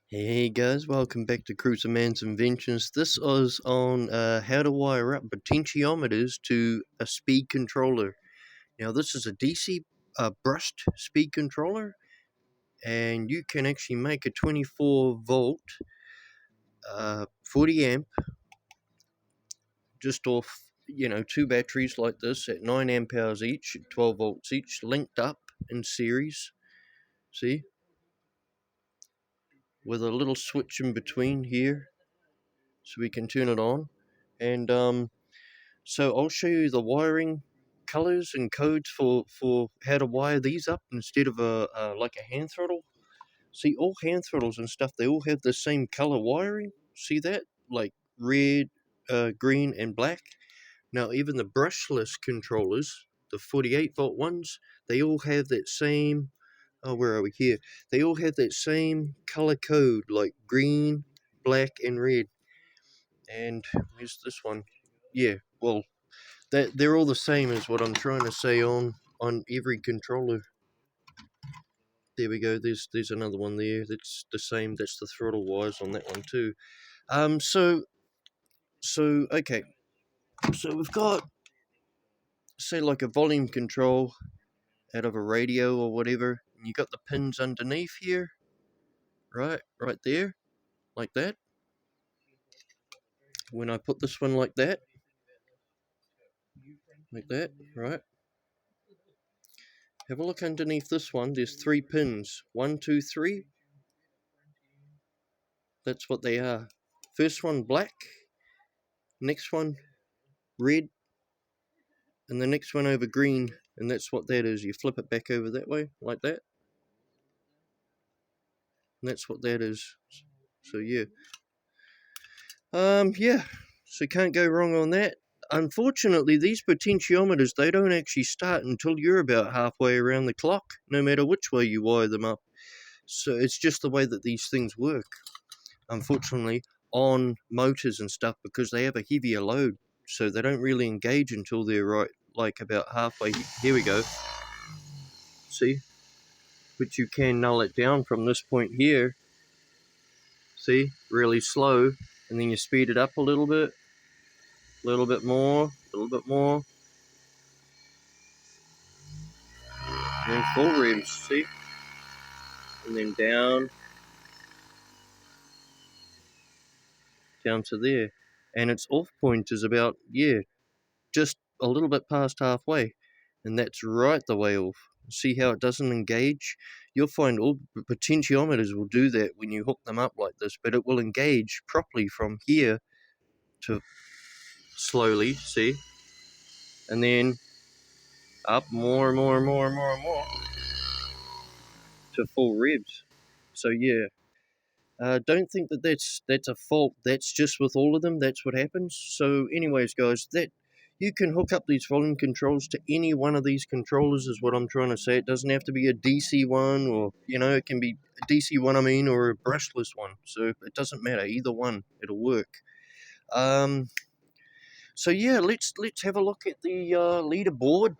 Hey guys, welcome back to Cruiser Man's Inventions. This is on how to wire up potentiometers to a speed controller. Now this is a DC brushed speed controller, and you can actually make a 24 volt 40 amp just off two batteries like this at 9 amp hours each, 12 volts each, linked up in series. See, with a little switch in between here so we can turn it on. And So I'll show you the wiring colors and codes for how to wire these up instead of a hand throttle. See, all hand throttles and stuff, they all have the same color wiring. See that? Like red, green, and black. Now, even the brushless controllers, the 48 volt ones, they all have that same. Oh, where are we here? They all have that same color code, like green, black, and red. And where's this one? Yeah, well, they're all the same as what I'm trying to say on every controller. There we go. There's another one there. That's the same. That's the throttle wires on that one too. So okay. So we've got, say, like a volume control out of a radio or whatever. And you got the pins underneath here, right there, like that. When I put this one like that, right. Have a look underneath this one. There's 3 pins. 1, 2, 3. That's what they are. First one black, next one red, and the next one over green, and that's what that is. You flip it back over that way, like that, and that's what that is. So yeah, so can't go wrong on that. Unfortunately, these potentiometers, they don't actually start until you're about halfway around the clock, no matter which way you wire them up. So it's just the way that these things work, unfortunately, on motors and stuff, because they have a heavier load, so they don't really engage until they're right, like about halfway. Here we go. See? But you can null it down from this point here. See? Really slow. And then you speed it up a little bit more, a little bit more. And then full revs, see? And then down to there. And its off point is about, just a little bit past halfway. And that's right the way off. See how it doesn't engage? You'll find all potentiometers will do that when you hook them up like this, but it will engage properly from here to slowly, see? And then up more and more and more and more and more to full revs. So don't think that that's a fault. That's just with all of them. That's what happens. So, anyways, guys, that you can hook up these volume controls to any one of these controllers. Is what I'm trying to say. It doesn't have to be a DC one, or it can be a DC one. I mean, or a brushless one. So it doesn't matter. Either one, it'll work. So yeah, let's have a look at the leaderboard,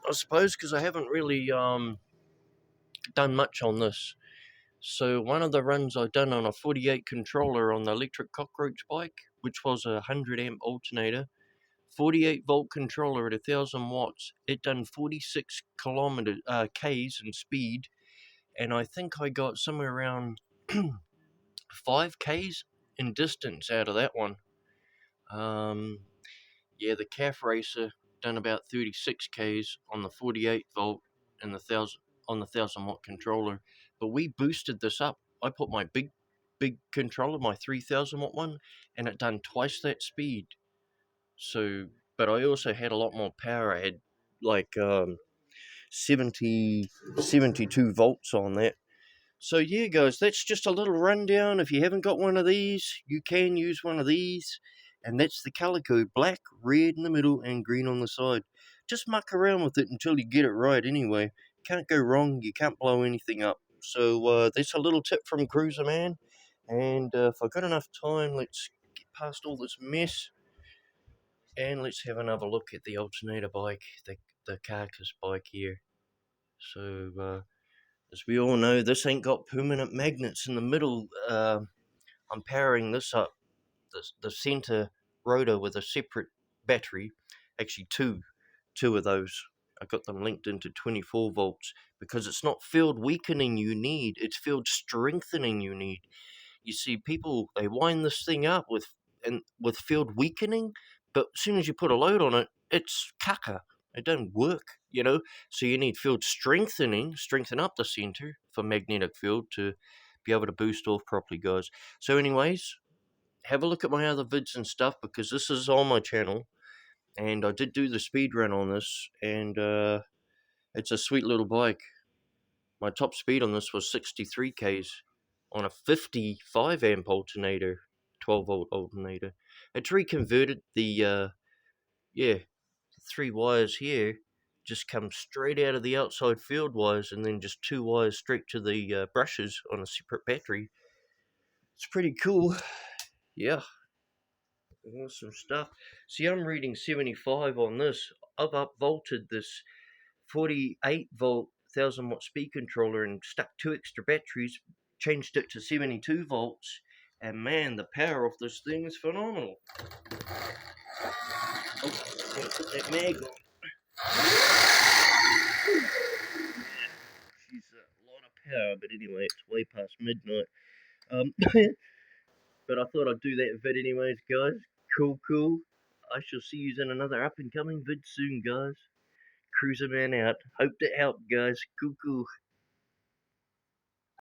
I suppose, because I haven't really done much on this. So one of the runs I done on a 48 controller on the electric cockroach bike, which was a 100 amp alternator, 48 volt controller at 1,000 watts. It done 46 kilometers k's in speed, and I think I got somewhere around 5 k's in distance out of that one. The calf racer done about 36 k's on the 48 volt and the 1,000 watt controller. But we boosted this up. I put my big controller, my 3,000 watt one, and it done twice that speed. So, but I also had a lot more power. I had like 72 volts on that. So yeah, guys, that's just a little rundown. If you haven't got one of these, you can use one of these. And that's the color code: black, red in the middle, and green on the side. Just muck around with it until you get it right anyway. Can't go wrong. You can't blow anything up. So that's a little tip from Cruiser Man. And if I've got enough time, let's get past all this mess. And let's have another look at the alternator bike, the carcass bike here. So As we all know, this ain't got permanent magnets in the middle. I'm powering this up, the center rotor with a separate battery, actually two of those. I got them linked into 24 volts because it's not field weakening you need, it's field strengthening you need. You see, people, they wind this thing up with field weakening, but as soon as you put a load on it, it's caca. It don't work, you know. So you need field strengthening, strengthen up the center for magnetic field to be able to boost off properly, guys. So, anyways, have a look at my other vids and stuff because this is on my channel, and I did do the speed run on this, and it's a sweet little bike. My top speed on this was 63 k's on a 55 amp alternator, 12 volt alternator. It's reconverted the yeah, 3 wires here just come straight out of the outside field wires, and then just 2 wires straight to the brushes on a separate battery. It's pretty cool. Yeah, awesome stuff. See, I'm reading 75 on this. I've upvolted this 48 volt 1000 watt speed controller and stuck 2 extra batteries, changed it to 72 volts, and man, the power of this thing is phenomenal. Oh, gotta put that mag on. She's a lot of power, but anyway, it's way past midnight. But I thought I'd do that vid anyways, guys. Cool. I shall see you in another up and coming vid soon, guys. Cruiser Man out. Hope to help, guys. Cool.